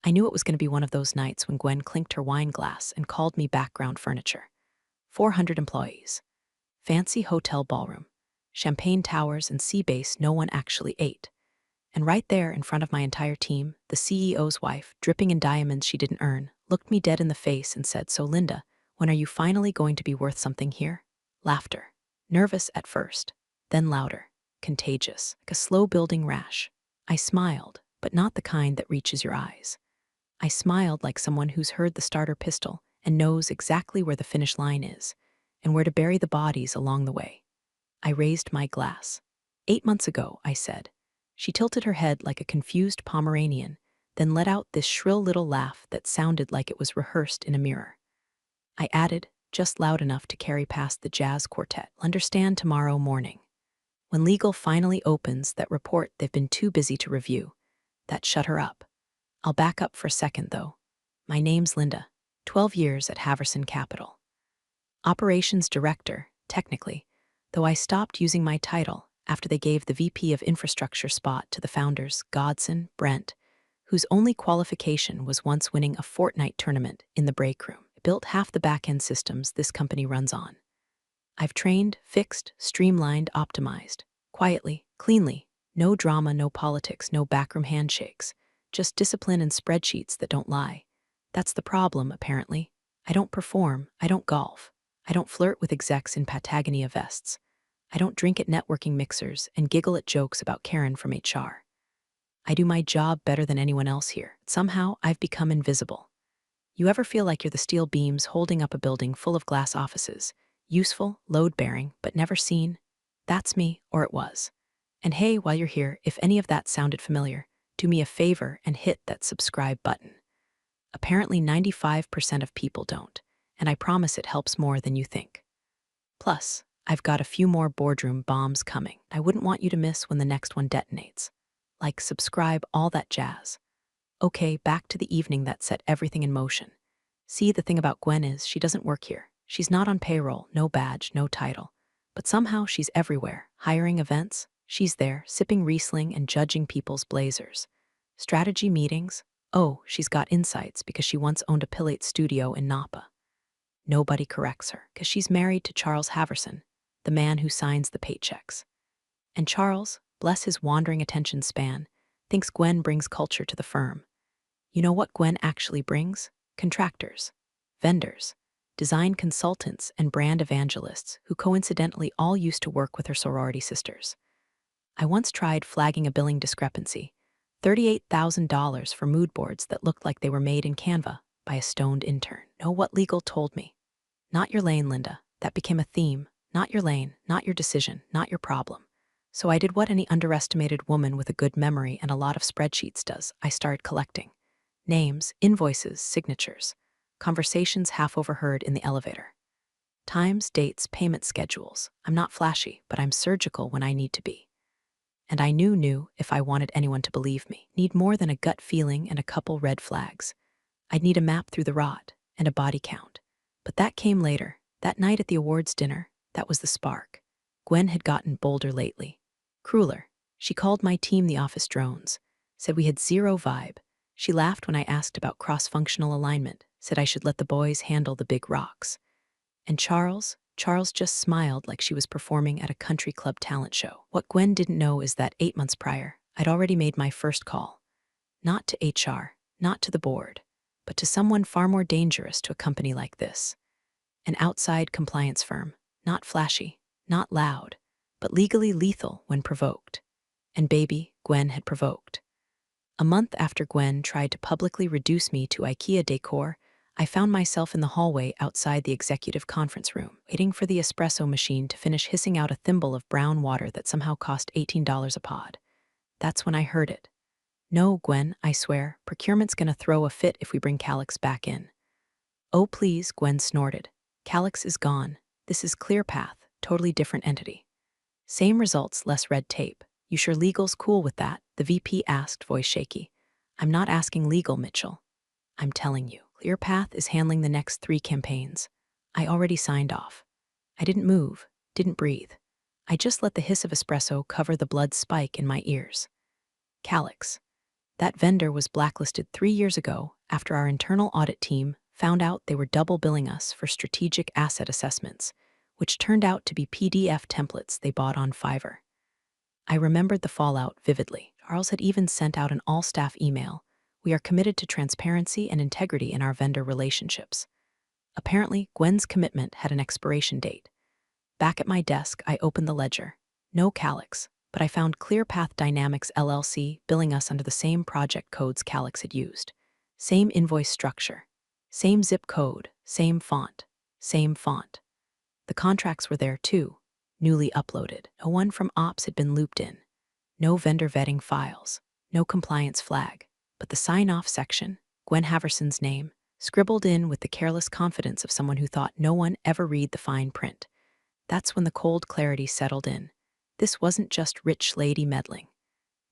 I knew it was going to be one of those nights when Gwen clinked her wine glass and called me background furniture. 400 employees. Fancy hotel ballroom. Champagne towers and sea base no one actually ate. And right there in front of my entire team, the CEO's wife, dripping in diamonds she didn't earn, looked me dead in the face and said, "So Linda, when are you finally going to be worth something here?" Laughter. Nervous at first, then louder. Contagious, like a slow-building rash. I smiled, but not the kind that reaches your eyes. I smiled like someone who's heard the starter pistol and knows exactly where the finish line is and where to bury the bodies along the way. I raised my glass. 8 months ago, I said. She tilted her head like a confused Pomeranian, then let out this shrill little laugh that sounded like it was rehearsed in a mirror. I added, just loud enough to carry past the jazz quartet, "Understand tomorrow morning. When legal finally opens that report they've been too busy to review." That shut her up. I'll back up for a second, though. My name's Linda, 12 years at Haverson Capital. Operations Director, technically, though I stopped using my title after they gave the VP of Infrastructure spot to the founders, Godson, Brent, whose only qualification was once winning a Fortnite tournament in the break room. It built half the back-end systems this company runs on. I've trained, fixed, streamlined, optimized. Quietly, cleanly. No drama, no politics, no backroom handshakes. Just discipline and spreadsheets that don't lie. That's the problem, apparently. I don't perform, I don't golf. I don't flirt with execs in Patagonia vests. I don't drink at networking mixers and giggle at jokes about Karen from HR. I do my job better than anyone else here. Somehow, I've become invisible. You ever feel like you're the steel beams holding up a building full of glass offices? Useful, load-bearing, but never seen? That's me, or it was. And hey, while you're here, if any of that sounded familiar, do me a favor and hit that subscribe button. Apparently 95% of people don't, and I promise it helps more than you think. Plus, I've got a few more boardroom bombs coming. I wouldn't want you to miss when the next one detonates. Like, subscribe, all that jazz. Okay, back to the evening that set everything in motion. See, the thing about Gwen is she doesn't work here. She's not on payroll, no badge, no title. But somehow she's everywhere, hiring events. She's there, sipping Riesling and judging people's blazers. Strategy meetings. Oh, she's got insights because she once owned a Pilate studio in Napa. Nobody corrects her because she's married to Charles Haverson, the man who signs the paychecks. And Charles, bless his wandering attention span, thinks Gwen brings culture to the firm. You know what Gwen actually brings? Contractors, vendors, design consultants, and brand evangelists who coincidentally all used to work with her sorority sisters. I once tried flagging a billing discrepancy, $38,000 for mood boards that looked like they were made in Canva by a stoned intern. Know what legal told me? Not your lane, Linda. That became a theme. Not your lane, not your decision, not your problem. So I did what any underestimated woman with a good memory and a lot of spreadsheets does. I started collecting. Names, invoices, signatures. Conversations half overheard in the elevator. Times, dates, payment schedules. I'm not flashy, but I'm surgical when I need to be. And I knew if I wanted anyone to believe me. Need more than a gut feeling and a couple red flags. I'd need a map through the rot and a body count. But that came later. That night at the awards dinner, that was the spark. Gwen had gotten bolder lately. Crueler. She called my team the office drones. Said we had zero vibe. She laughed when I asked about cross-functional alignment. Said I should let the boys handle the big rocks. And Charles just smiled like she was performing at a country club talent show. What Gwen didn't know is that 8 months prior, I'd already made my first call. Not to HR, not to the board, but to someone far more dangerous to a company like this. An outside compliance firm, not flashy, not loud, but legally lethal when provoked. And baby, Gwen had provoked. A month after Gwen tried to publicly reduce me to IKEA decor, I found myself in the hallway outside the executive conference room, waiting for the espresso machine to finish hissing out a thimble of brown water that somehow cost $18 a pod. That's when I heard it. "No, Gwen, I swear, procurement's gonna throw a fit if we bring Calix back in." "Oh, please," Gwen snorted. "Calix is gone. This is ClearPath, totally different entity." "Same results, less red tape. You sure legal's cool with that?" the VP asked, voice shaky. "I'm not asking legal, Mitchell. I'm telling you, ClearPath is handling the next 3 campaigns. I already signed off. I didn't move, didn't breathe. I just let the hiss of espresso cover the blood spike in my ears. Calix. That vendor was blacklisted 3 years ago after our internal audit team found out they were double billing us for strategic asset assessments, which turned out to be PDF templates they bought on Fiverr. I remembered the fallout vividly. Charles had even sent out an all-staff email. We are committed to transparency and integrity in our vendor relationships. Apparently, Gwen's commitment had an expiration date. Back at my desk, I opened the ledger. No Calix, but I found ClearPath Dynamics LLC billing us under the same project codes Calix had used. Same invoice structure. Same zip code. Same font. Same font. The contracts were there too, newly uploaded. No one from Ops had been looped in. No vendor vetting files. No compliance flag. But the sign-off section, Gwen Haverson's name, scribbled in with the careless confidence of someone who thought no one ever read the fine print. That's when the cold clarity settled in. This wasn't just rich lady meddling.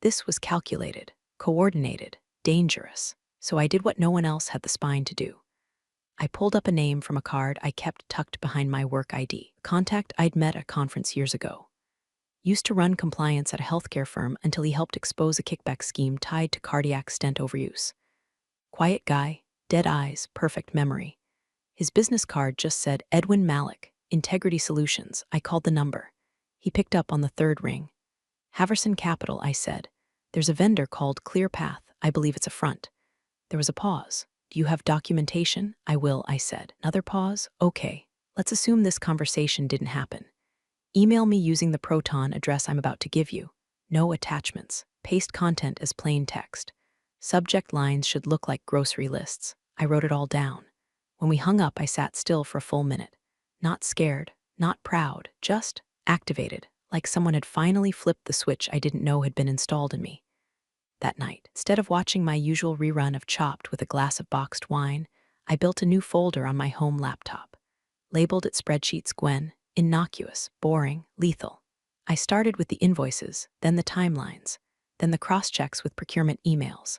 This was calculated, coordinated, dangerous. So I did what no one else had the spine to do. I pulled up a name from a card I kept tucked behind my work ID, a contact I'd met at a conference years ago. Used to run compliance at a healthcare firm until he helped expose a kickback scheme tied to cardiac stent overuse. Quiet guy, dead eyes, perfect memory. His business card just said Edwin Malik, Integrity Solutions. I called the number. He picked up on the third ring. Haverson Capital, I said. There's a vendor called ClearPath. I believe it's a front. There was a pause. Do you have documentation? I will, I said. Another pause? Okay. Let's assume this conversation didn't happen. Email me using the Proton address I'm about to give you. No attachments. Paste content as plain text. Subject lines should look like grocery lists. I wrote it all down. When we hung up, I sat still for a full minute. Not scared, not proud, just activated, like someone had finally flipped the switch I didn't know had been installed in me. That night, instead of watching my usual rerun of Chopped with a glass of boxed wine, I built a new folder on my home laptop. Labeled it Spreadsheets Gwen, innocuous, boring, lethal. I started with the invoices, then the timelines, then the cross-checks with procurement emails.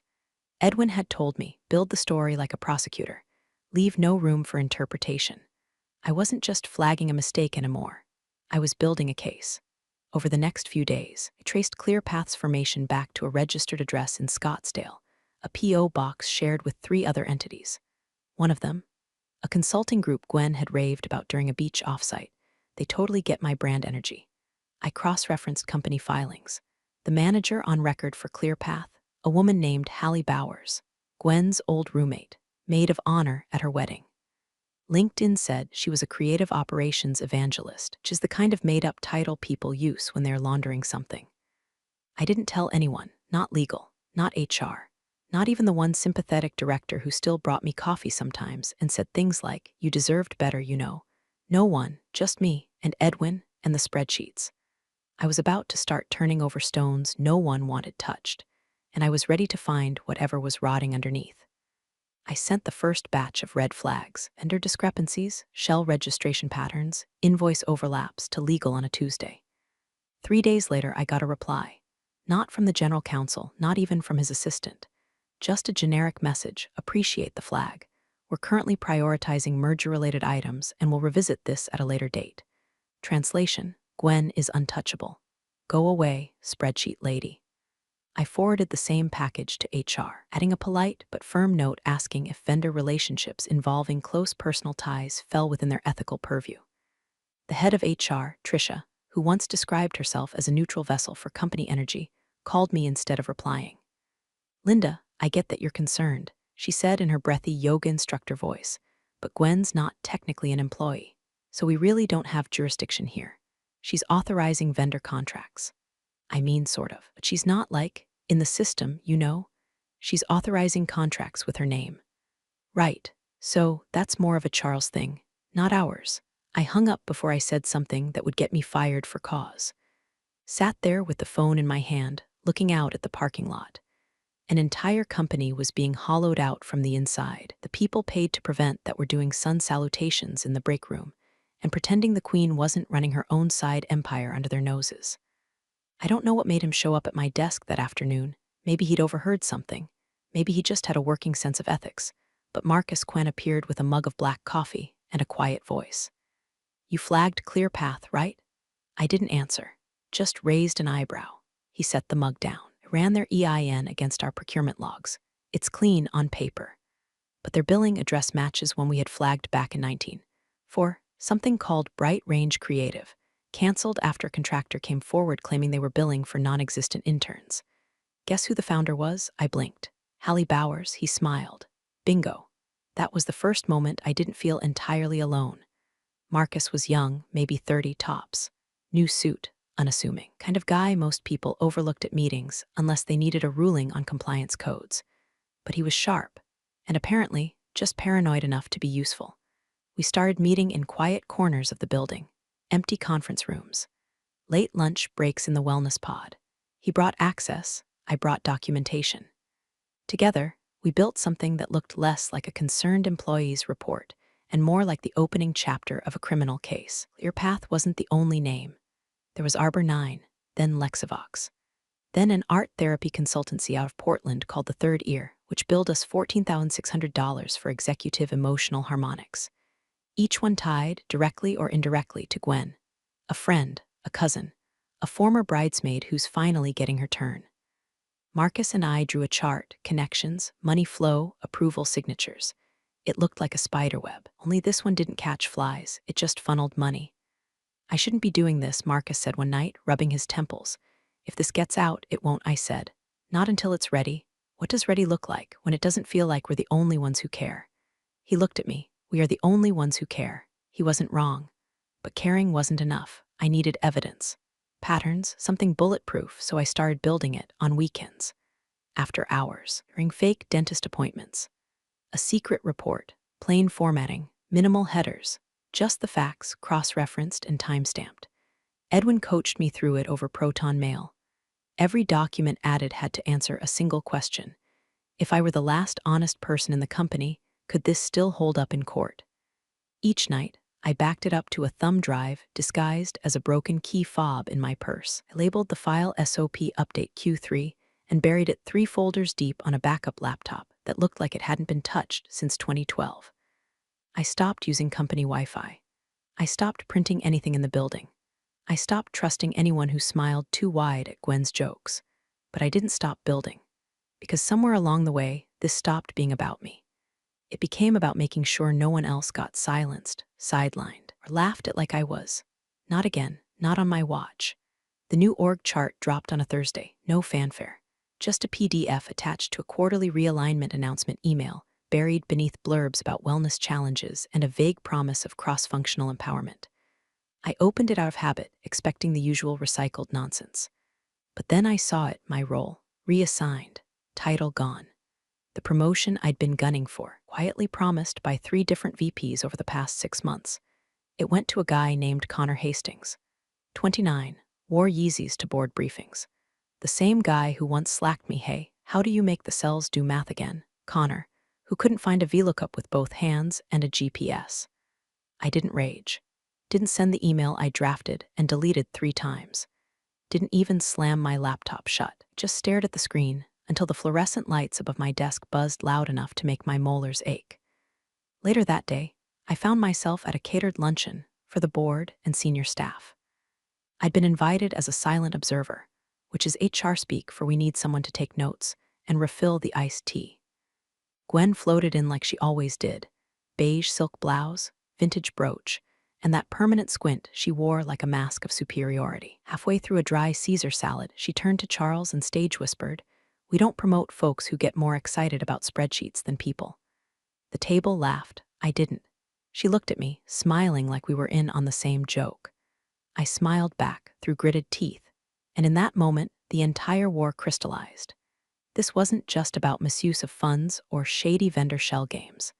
Edwin had told me, build the story like a prosecutor. Leave no room for interpretation. I wasn't just flagging a mistake anymore. I was building a case. Over the next few days, I traced ClearPath's formation back to a registered address in Scottsdale, a P.O. box shared with 3 other entities. One of them, a consulting group Gwen had raved about during a beach offsite. They totally get my brand energy. I cross-referenced company filings. The manager on record for ClearPath, a woman named Hallie Bowers, Gwen's old roommate, maid of honor at her wedding. LinkedIn said she was a creative operations evangelist, which is the kind of made-up title people use when they're laundering something. I didn't tell anyone, not legal, not HR, not even the one sympathetic director who still brought me coffee sometimes and said things like, "You deserved better, you know." No one, just me and Edwin and the spreadsheets. I was about to start turning over stones no one wanted touched, and I was ready to find whatever was rotting underneath. I sent the first batch of red flags, vendor discrepancies, shell registration patterns, invoice overlaps to legal on a Tuesday. 3 days later, I got a reply. Not from the general counsel, not even from his assistant. Just a generic message, appreciate the flag. We're currently prioritizing merger-related items and will revisit this at a later date. Translation, Gwen is untouchable. Go away, spreadsheet lady. I forwarded the same package to HR, adding a polite but firm note asking if vendor relationships involving close personal ties fell within their ethical purview. The head of HR, Tricia, who once described herself as a neutral vessel for company energy, called me instead of replying. "Linda, I get that you're concerned," she said in her breathy yoga instructor voice, "but Gwen's not technically an employee, so we really don't have jurisdiction here. She's authorizing vendor contracts. I mean, sort of, but she's not like, in the system, you know? She's authorizing contracts with her name." Right, so that's more of a Charles thing, not ours. I hung up before I said something that would get me fired for cause. Sat there with the phone in my hand, looking out at the parking lot. An entire company was being hollowed out from the inside, the people paid to prevent that were doing sun salutations in the break room, and pretending the queen wasn't running her own side empire under their noses. I don't know what made him show up at my desk that afternoon. Maybe he'd overheard something. Maybe he just had a working sense of ethics. But Marcus Quen appeared with a mug of black coffee and a quiet voice. "You flagged ClearPath, right?" I didn't answer, just raised an eyebrow. He set the mug down. I ran their EIN against our procurement logs. It's clean on paper. But their billing address matches one we had flagged back in 19. For something called Bright Range Creative, canceled after a contractor came forward claiming they were billing for non-existent interns. Guess who the founder was? I blinked. Hallie Bowers, he smiled. Bingo. That was the first moment I didn't feel entirely alone. Marcus was young, maybe 30 tops. New suit, unassuming. Kind of guy most people overlooked at meetings unless they needed a ruling on compliance codes. But he was sharp, and apparently just paranoid enough to be useful. We started meeting in quiet corners of the building, empty conference rooms. Late lunch breaks in the wellness pod. He brought access, I brought documentation. Together, we built something that looked less like a concerned employee's report and more like the opening chapter of a criminal case. ClearPath wasn't the only name. There was Arbor 9, then Lexivox, then an art therapy consultancy out of Portland called The Third Ear, which billed us $14,600 for executive emotional harmonics. Each one tied, directly or indirectly, to Gwen, a friend, a cousin, a former bridesmaid who's finally getting her turn. Marcus and I drew a chart, connections, money flow, approval signatures. It looked like a spider web, only this one didn't catch flies, it just funneled money. I shouldn't be doing this, Marcus said one night, rubbing his temples. If this gets out, it won't, I said. Not until it's ready. What does ready look like when it doesn't feel like we're the only ones who care? He looked at me. We are the only ones who care. He wasn't wrong. But caring wasn't enough. I needed evidence. Patterns, something bulletproof, so I started building it on weekends. After hours, during fake dentist appointments. A secret report, plain formatting, minimal headers, just the facts, cross-referenced and time-stamped. Edwin coached me through it over Proton Mail. Every document added had to answer a single question. If I were the last honest person in the company, could this still hold up in court? Each night, I backed it up to a thumb drive disguised as a broken key fob in my purse. I labeled the file SOP Update Q3 and buried it 3 folders deep on a backup laptop that looked like it hadn't been touched since 2012. I stopped using company Wi-Fi. I stopped printing anything in the building. I stopped trusting anyone who smiled too wide at Gwen's jokes. But I didn't stop building, because somewhere along the way, this stopped being about me. It became about making sure no one else got silenced, sidelined, or laughed at like I was. Not again, not on my watch. The new org chart dropped on a Thursday, no fanfare. Just a PDF attached to a quarterly realignment announcement email, buried beneath blurbs about wellness challenges and a vague promise of cross-functional empowerment. I opened it out of habit, expecting the usual recycled nonsense. But then I saw it, my role, reassigned, title gone. The promotion I'd been gunning for, quietly promised by 3 different VPs over the past 6 months. It went to a guy named Connor Hastings, 29, wore Yeezys to board briefings. The same guy who once slacked me, hey, how do you make the cells do math again? Connor, who couldn't find a VLOOKUP with both hands and a GPS. I didn't rage. Didn't send the email I drafted and deleted 3 times. Didn't even slam my laptop shut. Just stared at the screen until the fluorescent lights above my desk buzzed loud enough to make my molars ache. Later that day, I found myself at a catered luncheon for the board and senior staff. I'd been invited as a silent observer, which is HR speak for we need someone to take notes and refill the iced tea. Gwen floated in like she always did, beige silk blouse, vintage brooch, and that permanent squint she wore like a mask of superiority. Halfway through a dry Caesar salad, she turned to Charles and stage whispered, "We don't promote folks who get more excited about spreadsheets than people." The table laughed. I didn't. She looked at me, smiling like we were in on the same joke. I smiled back through gritted teeth, and in that moment, the entire war crystallized. This wasn't just about misuse of funds or shady vendor shell games.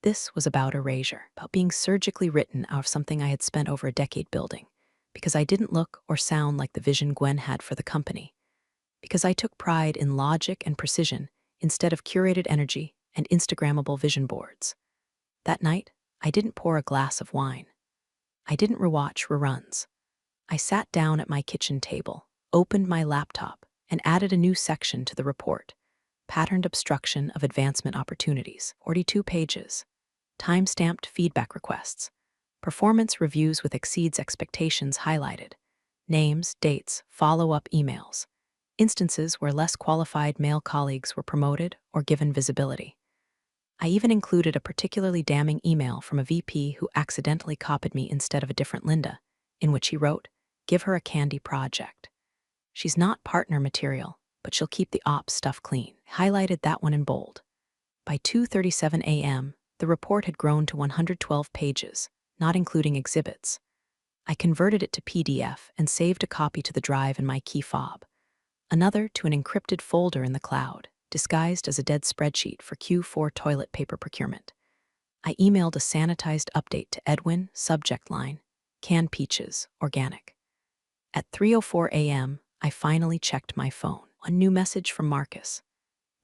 This was about erasure, about being surgically written out of something I had spent over a decade building, because I didn't look or sound like the vision Gwen had for the company, because I took pride in logic and precision instead of curated energy and Instagrammable vision boards. That night, I didn't pour a glass of wine. I didn't rewatch reruns. I sat down at my kitchen table, opened my laptop, and added a new section to the report. Patterned obstruction of advancement opportunities, 42 pages. Time-stamped feedback requests. Performance reviews with exceeds expectations highlighted. Names, dates, follow-up emails. instances where less qualified male colleagues were promoted or given visibility. I even included a particularly damning email from a VP who accidentally copied me instead of a different Linda, in which he wrote, "Give her a candy project. She's not partner material, but she'll keep the ops stuff clean." Highlighted that one in bold. By 2:37 a.m., the report had grown to 112 pages, not including exhibits. I converted it to PDF and saved a copy to the drive in my key fob, another to an encrypted folder in the cloud, disguised as a dead spreadsheet for Q4 toilet paper procurement. I emailed a sanitized update to Edwin, subject line, "Canned peaches, organic." At 3:04 a.m., I finally checked my phone. A new message from Marcus.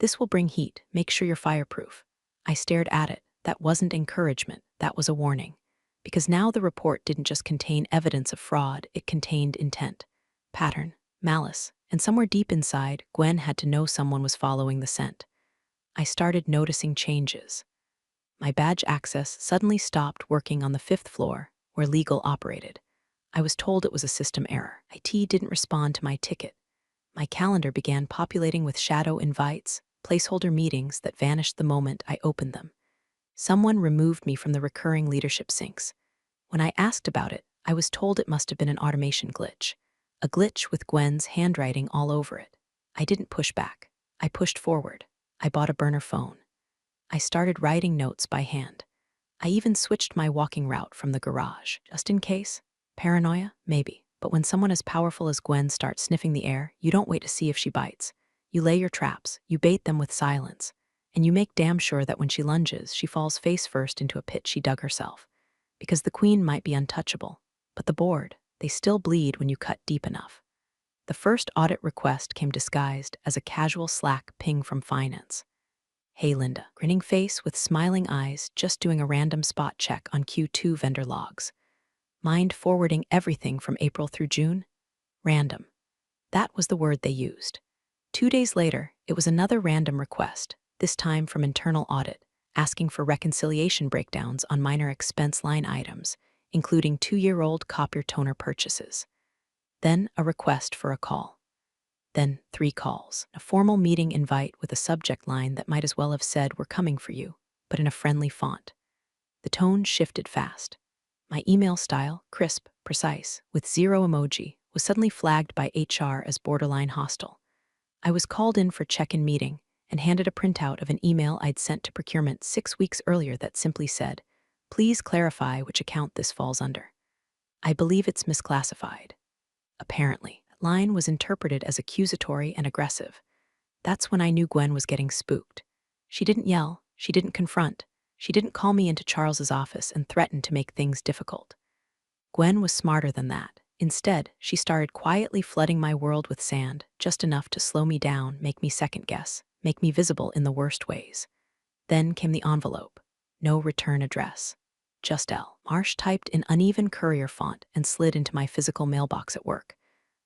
"This will bring heat. Make sure you're fireproof." I stared at it. That wasn't encouragement. That was a warning. Because now the report didn't just contain evidence of fraud, it contained intent, pattern, malice, and somewhere deep inside, Gwen had to know someone was following the scent. I started noticing changes. My badge access suddenly stopped working on the 5th floor, where legal operated. I was told it was a system error. IT didn't respond to my ticket. My calendar began populating with shadow invites, placeholder meetings that vanished the moment I opened them. Someone removed me from the recurring leadership syncs. When I asked about it, I was told it must have been an automation glitch. A glitch with Gwen's handwriting all over it. I didn't push back. I pushed forward. I bought a burner phone. I started writing notes by hand. I even switched my walking route from the garage, just in case. Paranoia? Maybe. But when someone as powerful as Gwen starts sniffing the air, you don't wait to see if she bites. You lay your traps, you bait them with silence, and you make damn sure that when she lunges, she falls face first into a pit she dug herself. Because the queen might be untouchable, but the board, they still bleed when you cut deep enough. The first audit request came disguised as a casual Slack ping from finance. "Hey Linda," grinning face with smiling eyes, just doing a random spot check on Q2 vendor logs. Mind forwarding everything from April through June? Random. That was the word they used. 2 days later, it was another random request, this time from internal audit, asking for reconciliation breakdowns on minor expense line items, including 2-year-old copier toner purchases. Then a request for a call. Then 3 calls, a formal meeting invite with a subject line that might as well have said, "We're coming for you," but in a friendly font. The tone shifted fast. My email style, crisp, precise, with 0 emoji, was suddenly flagged by HR as borderline hostile. I was called in for check-in meeting and handed a printout of an email I'd sent to procurement 6 weeks earlier that simply said, "Please clarify which account this falls under." I believe it's misclassified. Apparently, that line was interpreted as accusatory and aggressive. That's when I knew Gwen was getting spooked. She didn't yell, she didn't confront, she didn't call me into Charles's office and threaten to make things difficult. Gwen was smarter than that. Instead, she started quietly flooding my world with sand, just enough to slow me down, make me second-guess, make me visible in the worst ways. Then came the envelope. No return address. Just L. Marsh typed in uneven courier font and slid into my physical mailbox at work,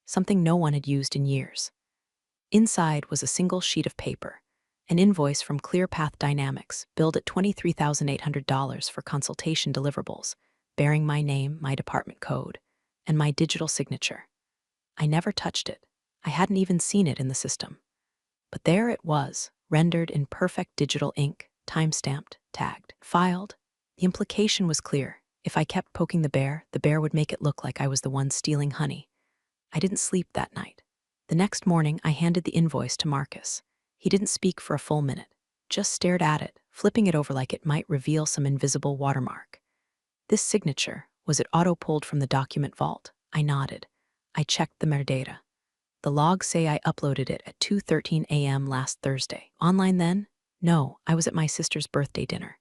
something no one had used in years. Inside was a single sheet of paper, an invoice from ClearPath Dynamics, billed at $23,800 for consultation deliverables, bearing my name, my department code, and my digital signature. I never touched it. I hadn't even seen it in the system. But there it was, rendered in perfect digital ink, time-stamped, tagged, filed. The implication was clear. If I kept poking the bear would make it look like I was the one stealing honey. I didn't sleep that night. The next morning, I handed the invoice to Marcus. He didn't speak for a full minute, just stared at it, flipping it over like it might reveal some invisible watermark. "This signature, was it auto-pulled from the document vault?" I nodded. I checked the metadata. The logs say I uploaded it at 2:13 a.m. last Thursday. Online then? No, I was at my sister's birthday dinner.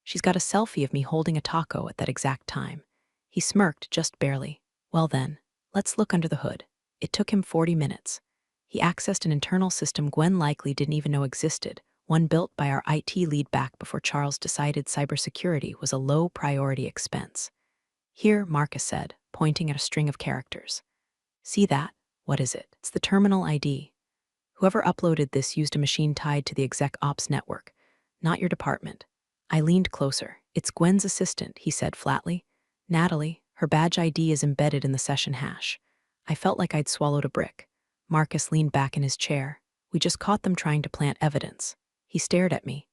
She's got a selfie of me holding a taco at that exact time. He smirked just barely. "Well then, let's look under the hood." It took him 40 minutes. He accessed an internal system Gwen likely didn't even know existed, one built by our IT lead back before Charles decided cybersecurity was a low-priority expense. "Here," Marcus said, pointing at a string of characters. "See that? What is it?" "It's the terminal ID. Whoever uploaded this used a machine tied to the exec ops network, not your department." I leaned closer. "It's Gwen's assistant," he said flatly. "Natalie, her badge ID is embedded in the session hash." I felt like I'd swallowed a brick. Marcus leaned back in his chair. We just caught them trying to plant evidence. He stared at me.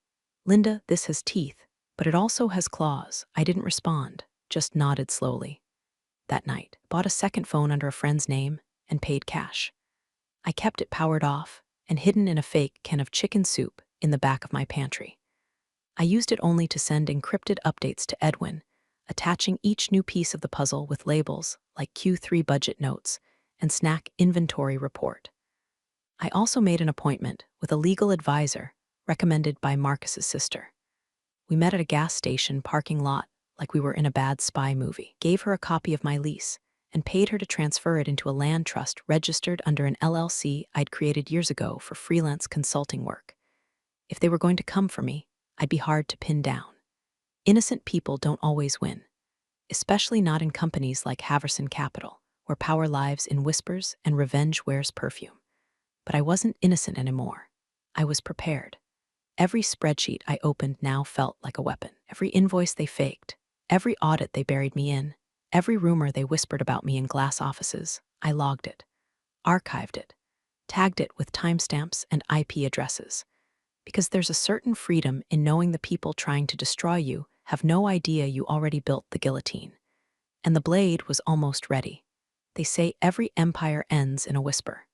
Linda, this has teeth, but it also has claws. I didn't respond, just nodded slowly. That night, bought a second phone under a friend's name and paid cash. I kept it powered off and hidden in a fake can of chicken soup in the back of my pantry. I used it only to send encrypted updates to Edwin, attaching each new piece of the puzzle with labels like Q3 budget notes and snack inventory report. I also made an appointment with a legal advisor recommended by Marcus's sister. We met at a gas station parking lot like we were in a bad spy movie, gave her a copy of my lease, and paid her to transfer it into a land trust registered under an LLC I'd created years ago for freelance consulting work. If they were going to come for me, I'd be hard to pin down. Innocent people don't always win, especially not in companies like Haverson Capital, where power lives in whispers and revenge wears perfume. But I wasn't innocent anymore. I was prepared. Every spreadsheet I opened now felt like a weapon. Every invoice they faked, every audit they buried me in, every rumor they whispered about me in glass offices, I logged it, archived it, tagged it with timestamps and IP addresses. Because there's a certain freedom in knowing the people trying to destroy you have no idea you already built the guillotine. And the blade was almost ready. They say every empire ends in a whisper.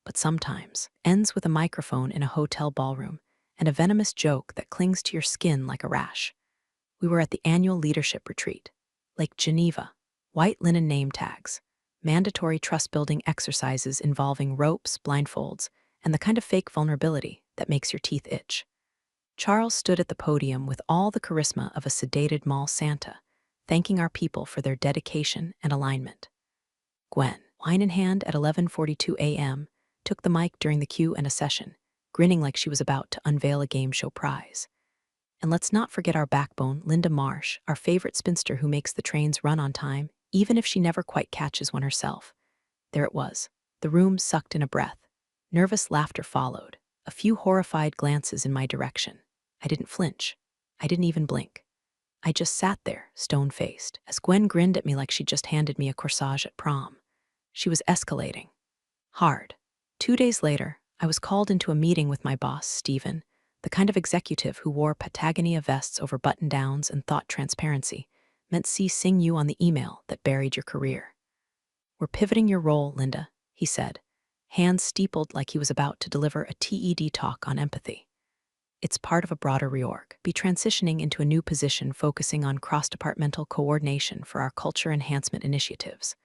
But sometimes ends with a microphone in a hotel ballroom and a venomous joke that clings to your skin like a rash. We were at the annual leadership retreat. Lake Geneva, white linen name tags, mandatory trust-building exercises involving ropes, blindfolds, and the kind of fake vulnerability that makes your teeth itch. Charles stood at the podium with all the charisma of a sedated mall Santa, thanking our people for their dedication and alignment. Gwen, wine in hand at 11:42 a.m., took the mic during the Q&A session, grinning like she was about to unveil a game show prize. And let's not forget our backbone, Linda Marsh, our favorite spinster who makes the trains run on time, even if she never quite catches one herself. There it was. The room sucked in a breath. Nervous laughter followed, a few horrified glances in my direction. I didn't flinch. I didn't even blink. I just sat there, stone-faced, as Gwen grinned at me like she'd just handed me a corsage at prom. She was escalating. Hard. 2 days later, I was called into a meeting with my boss, Stephen, the kind of executive who wore Patagonia vests over button-downs and thought transparency meant seeing you on the email that buried your career. We're pivoting your role, Linda, he said, hands steepled like he was about to deliver a TED talk on empathy. It's part of a broader reorg. Be transitioning into a new position focusing on cross-departmental coordination for our culture enhancement initiatives.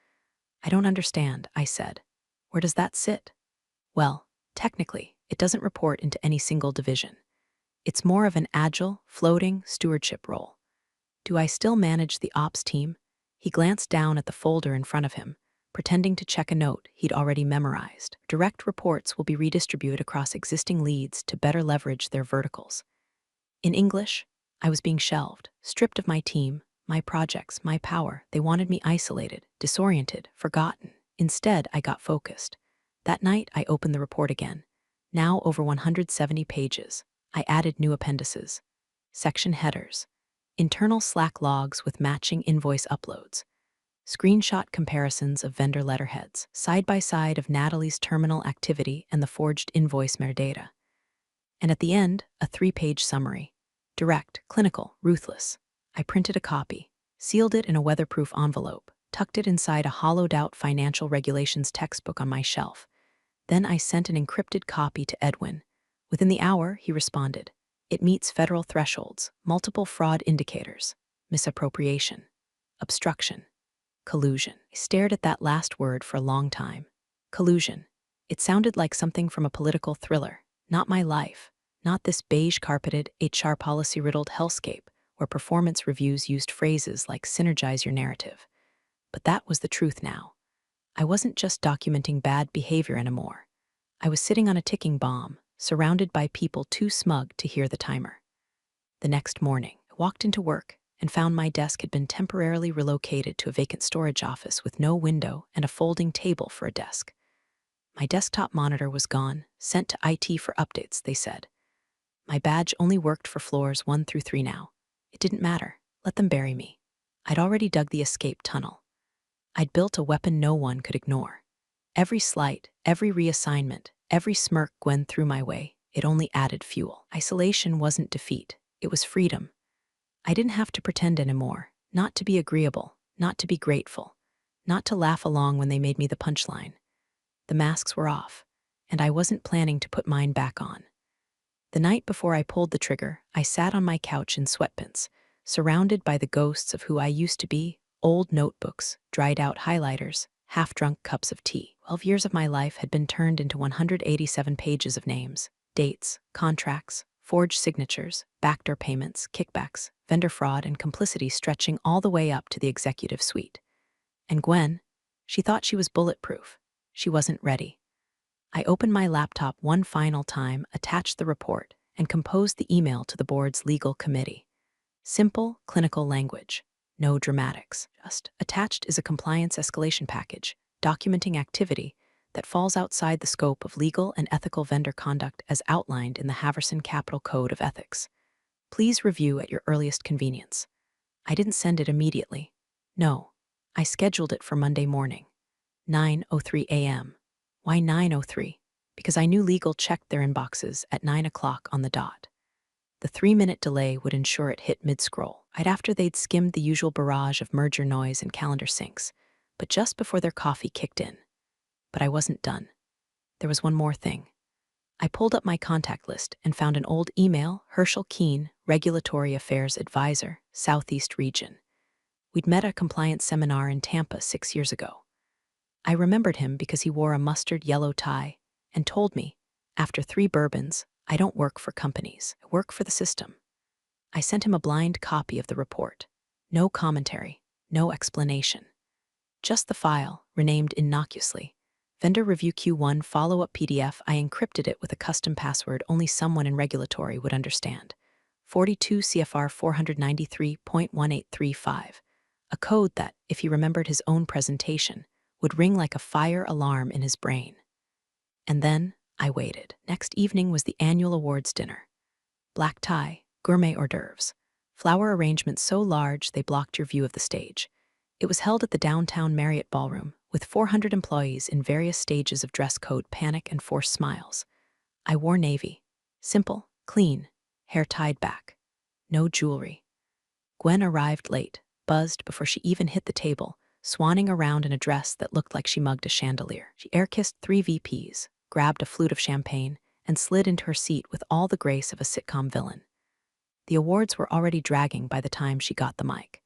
I don't understand, I said. Where does that sit? Well, technically, it doesn't report into any single division. It's more of an agile, floating stewardship role. Do I still manage the ops team? He glanced down at the folder in front of him, pretending to check a note he'd already memorized. Direct reports will be redistributed across existing leads to better leverage their verticals. In English, I was being shelved, stripped of my team, my projects, my power. They wanted me isolated, disoriented, forgotten. Instead, I got focused. That night, I opened the report again. Now over 170 pages. I added new appendices, section headers, internal Slack logs with matching invoice uploads, screenshot comparisons of vendor letterheads, side-by-side of Natalie's terminal activity and the forged invoice metadata. And at the end, a 3-page summary. Direct, clinical, ruthless. I printed a copy, sealed it in a weatherproof envelope, tucked it inside a hollowed-out financial regulations textbook on my shelf. Then I sent an encrypted copy to Edwin. Within the hour, he responded. It meets federal thresholds, multiple fraud indicators, misappropriation, obstruction, collusion. I stared at that last word for a long time. Collusion. It sounded like something from a political thriller, not my life, not this beige-carpeted, HR policy-riddled hellscape where performance reviews used phrases like synergize your narrative. But that was the truth now. I wasn't just documenting bad behavior anymore. I was sitting on a ticking bomb, surrounded by people too smug to hear the timer. The next morning, I walked into work and found my desk had been temporarily relocated to a vacant storage office with no window and a folding table for a desk. My desktop monitor was gone, sent to IT for updates, they said. My badge only worked for floors 1 through 3 now. It didn't matter. Let them bury me. I'd already dug the escape tunnel. I'd built a weapon no one could ignore. Every slight, every reassignment, every smirk Gwen threw my way, it only added fuel. Isolation wasn't defeat, it was freedom. I didn't have to pretend anymore, not to be agreeable, not to be grateful, not to laugh along when they made me the punchline. The masks were off, and I wasn't planning to put mine back on. The night before I pulled the trigger, I sat on my couch in sweatpants, surrounded by the ghosts of who I used to be, old notebooks, dried-out highlighters, half-drunk cups of tea. 12 years of my life had been turned into 187 pages of names, dates, contracts, forged signatures, backdoor payments, kickbacks, vendor fraud, and complicity stretching all the way up to the executive suite. And Gwen, she thought she was bulletproof. She wasn't ready. I opened my laptop one final time, attached the report, and composed the email to the board's legal committee. Simple, clinical language. No dramatics. Just attached is a compliance escalation package, documenting activity that falls outside the scope of legal and ethical vendor conduct as outlined in the Haverson Capital Code of Ethics. Please review at your earliest convenience. I didn't send it immediately. No, I scheduled it for Monday morning, 9:03 a.m. Why 9:03? Because I knew legal checked their inboxes at 9 o'clock on the dot. The 3-minute delay would ensure it hit mid-scroll, right after they'd skimmed the usual barrage of merger noise and calendar syncs, but just before their coffee kicked in. But I wasn't done. There was one more thing. I pulled up my contact list and found an old email, Herschel Keene, Regulatory Affairs Advisor, Southeast Region. We'd met at a compliance seminar in Tampa 6 years ago. I remembered him because he wore a mustard yellow tie and told me, after 3 bourbons, I don't work for companies, I work for the system. I sent him a blind copy of the report. No commentary, no explanation. Just the file, renamed innocuously. Vendor Review Q1 follow-up PDF. I encrypted it with a custom password only someone in regulatory would understand. 42 CFR 493.1835. A code that, if he remembered his own presentation, would ring like a fire alarm in his brain. And then I waited. Next evening was the annual awards dinner. Black tie, gourmet hors d'oeuvres, flower arrangements so large they blocked your view of the stage. It was held at the downtown Marriott Ballroom, with 400 employees in various stages of dress code panic and forced smiles. I wore navy. Simple, clean, hair tied back. No jewelry. Gwen arrived late, buzzed before she even hit the table, swanning around in a dress that looked like she mugged a chandelier. She air-kissed 3 VPs, grabbed a flute of champagne, and slid into her seat with all the grace of a sitcom villain. The awards were already dragging by the time she got the mic.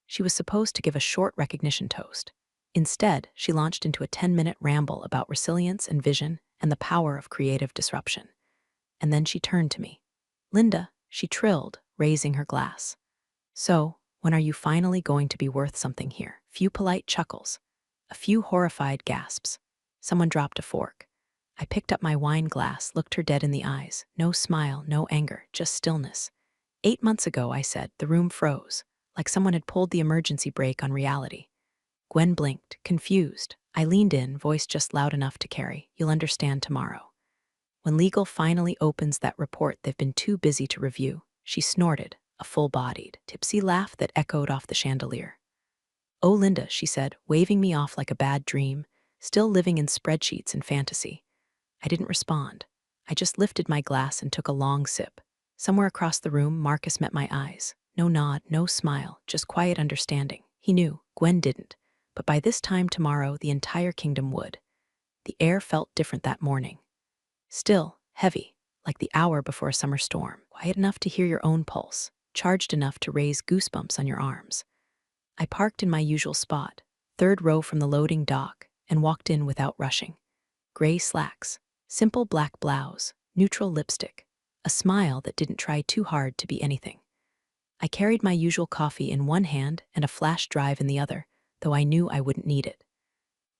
She was supposed to give a short recognition toast. Instead, she launched into a 10-minute ramble about resilience and vision and the power of creative disruption. And then she turned to me. "Linda," she trilled, raising her glass. "So, when are you finally going to be worth something here?" Few polite chuckles. A few horrified gasps. Someone dropped a fork. I picked up my wine glass, looked her dead in the eyes. No smile, no anger, just stillness. 8 months ago, I said. The room froze, like someone had pulled the emergency brake on reality. Gwen blinked, confused. I leaned in, voice just loud enough to carry. "You'll understand tomorrow. When legal finally opens that report they've been too busy to review." She snorted, a full-bodied, tipsy laugh that echoed off the chandelier. "Oh, Linda," she said, waving me off like a bad dream, still living in spreadsheets and fantasy. I didn't respond. I just lifted my glass and took a long sip. Somewhere across the room, Marcus met my eyes. No nod, no smile, just quiet understanding. He knew, Gwen didn't. But by this time tomorrow, the entire kingdom would. The air felt different that morning. Still, heavy, like the hour before a summer storm. Quiet enough to hear your own pulse, charged enough to raise goosebumps on your arms. I parked in my usual spot, 3rd row from the loading dock, and walked in without rushing. Gray slacks, simple black blouse, neutral lipstick, a smile that didn't try too hard to be anything. I carried my usual coffee in one hand and a flash drive in the other, though I knew I wouldn't need it.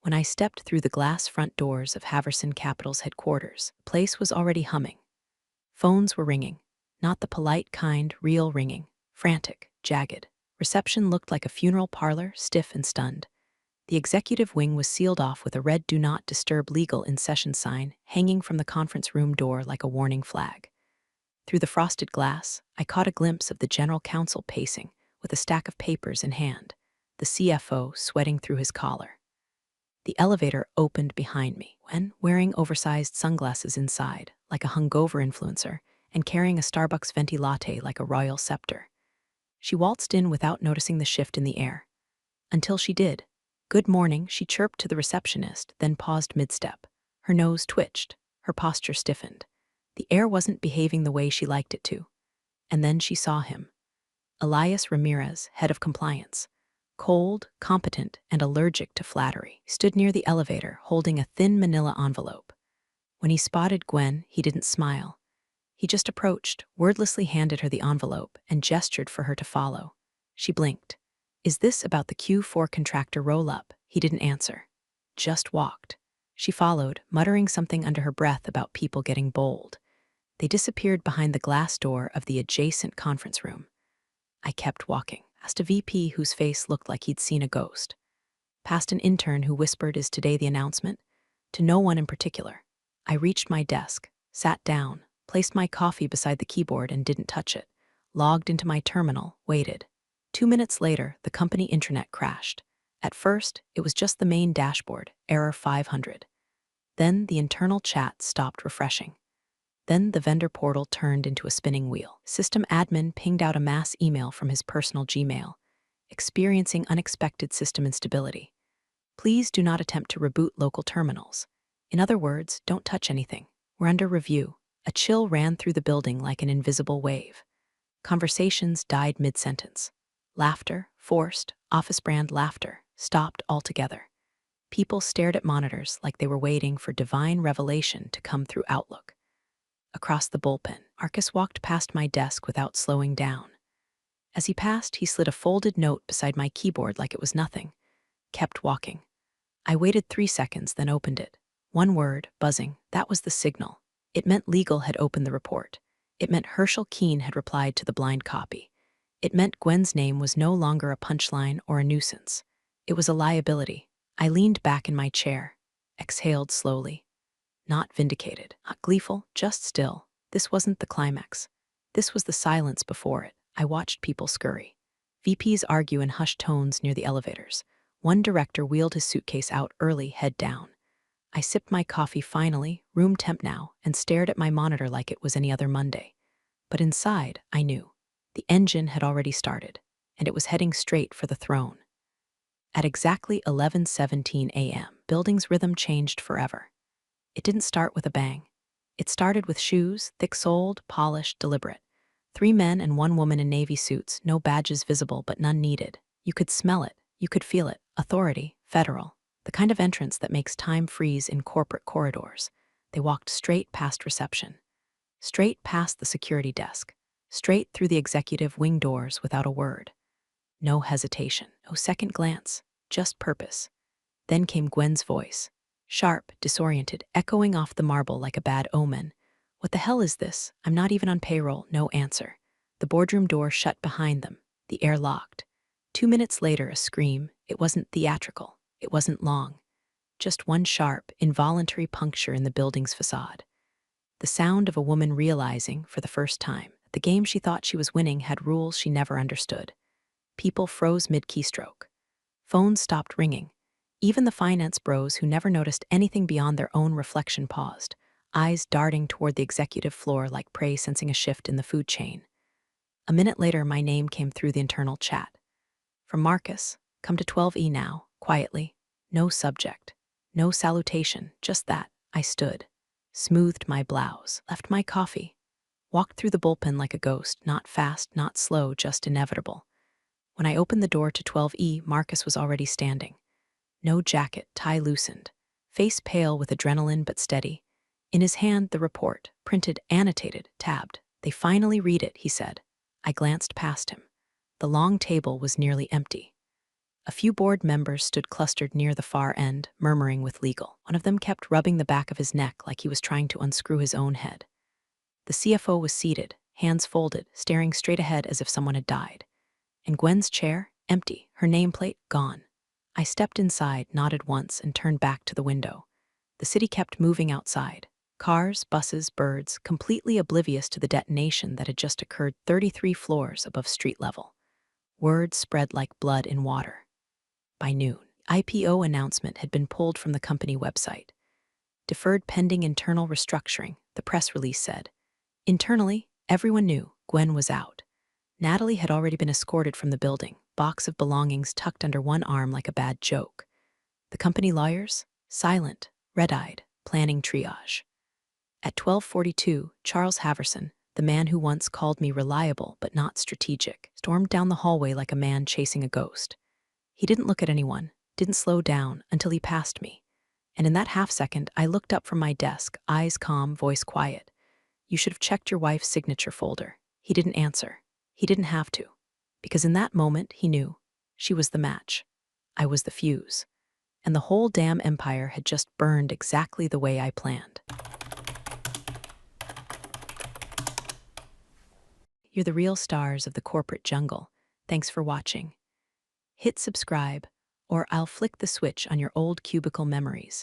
When I stepped through the glass front doors of Haverson Capital's headquarters, the place was already humming. Phones were ringing, not the polite kind, real ringing, frantic, jagged. Reception looked like a funeral parlor, stiff and stunned. The executive wing was sealed off with a red "Do Not Disturb Legal in Session" sign hanging from the conference room door like a warning flag. Through the frosted glass, I caught a glimpse of the general counsel pacing, with a stack of papers in hand, the CFO sweating through his collar. The elevator opened behind me when, wearing oversized sunglasses inside, like a hungover influencer, and carrying a Starbucks venti latte like a royal scepter. She waltzed in without noticing the shift in the air. Until she did. "Good morning," she chirped to the receptionist, then paused mid-step. Her nose twitched, her posture stiffened. The air wasn't behaving the way she liked it to. And then she saw him. Elias Ramirez, head of compliance. Cold, competent, and allergic to flattery, stood near the elevator holding a thin manila envelope. When he spotted Gwen, he didn't smile. He just approached, wordlessly handed her the envelope, and gestured for her to follow. She blinked. "Is this about the Q4 contractor roll-up?" He didn't answer. Just walked. She followed, muttering something under her breath about people getting bold. They disappeared behind the glass door of the adjacent conference room. I kept walking, past a VP whose face looked like he'd seen a ghost. Past an intern who whispered, "Is today the announcement?" To no one in particular. I reached my desk, sat down, placed my coffee beside the keyboard and didn't touch it, logged into my terminal, waited. 2 minutes later, the company intranet crashed. At first, it was just the main dashboard, error 500. Then the internal chat stopped refreshing. Then the vendor portal turned into a spinning wheel. System admin pinged out a mass email from his personal Gmail, experiencing unexpected system instability. Please do not attempt to reboot local terminals. In other words, don't touch anything. We're under review. A chill ran through the building like an invisible wave. Conversations died mid-sentence. Laughter, forced, office-brand laughter, stopped altogether. People stared at monitors like they were waiting for divine revelation to come through Outlook. Across the bullpen, Marcus walked past my desk without slowing down. As he passed, he slid a folded note beside my keyboard like it was nothing. Kept walking. I waited 3 seconds, then opened it. One word, buzzing, that was the signal. It meant legal had opened the report. It meant Herschel Keene had replied to the blind copy. It meant Gwen's name was no longer a punchline or a nuisance. It was a liability. I leaned back in my chair, exhaled slowly. Not vindicated, not gleeful, just still. This wasn't the climax. This was the silence before it. I watched people scurry. VPs argue in hushed tones near the elevators. One director wheeled his suitcase out early, head down. I sipped my coffee finally, room temp now, and stared at my monitor like it was any other Monday. But inside, I knew. The engine had already started, and it was heading straight for the throne. At exactly 11:17 a.m., building's rhythm changed forever. It didn't start with a bang. It started with shoes, thick-soled, polished, deliberate. 3 men and 1 woman in navy suits, no badges visible but none needed. You could smell it, you could feel it. Authority, federal. The kind of entrance that makes time freeze in corporate corridors. They walked straight past reception. Straight past the security desk. Straight through the executive wing doors without a word. No hesitation, no second glance, just purpose. Then came Gwen's voice. Sharp, disoriented, echoing off the marble like a bad omen. "What the hell is this? I'm not even on payroll." No answer. The boardroom door shut behind them. The air locked. 2 minutes later, a scream. It wasn't theatrical. It wasn't long. Just one sharp, involuntary puncture in the building's facade. The sound of a woman realizing, for the first time, that the game she thought she was winning had rules she never understood. People froze mid-keystroke. Phones stopped ringing. Even the finance bros who never noticed anything beyond their own reflection paused, eyes darting toward the executive floor like prey sensing a shift in the food chain. A minute later, my name came through the internal chat. From Marcus, come to 12E now, quietly. No subject. No salutation, just that. I stood, smoothed my blouse, left my coffee, walked through the bullpen like a ghost, not fast, not slow, just inevitable. When I opened the door to 12E, Marcus was already standing. No jacket, tie loosened, face pale with adrenaline but steady. In his hand, the report, printed, annotated, tabbed. "They finally read it," he said. I glanced past him. The long table was nearly empty. A few board members stood clustered near the far end, murmuring with legal. One of them kept rubbing the back of his neck like he was trying to unscrew his own head. The CFO was seated, hands folded, staring straight ahead as if someone had died. And Gwen's chair, empty, her nameplate gone. I stepped inside, nodded once, and turned back to the window. The city kept moving outside. Cars, buses, birds, completely oblivious to the detonation that had just occurred 33 floors above street level. Word spread like blood in water. By noon, IPO announcement had been pulled from the company website. Deferred pending internal restructuring, the press release said. Internally, everyone knew Gwen was out. Natalie had already been escorted from the building, box of belongings tucked under one arm like a bad joke. The company lawyers? Silent, red-eyed, planning triage. At 12:42, Charles Haverson, the man who once called me reliable but not strategic, stormed down the hallway like a man chasing a ghost. He didn't look at anyone, didn't slow down until he passed me. And in that half-second, I looked up from my desk, eyes calm, voice quiet. You should have checked your wife's signature folder. He didn't answer. He didn't have to. Because in that moment, he knew. She was the match. I was the fuse. And the whole damn empire had just burned exactly the way I planned. You're the real stars of the corporate jungle. Thanks for watching. Hit subscribe, or I'll flick the switch on your old cubicle memories.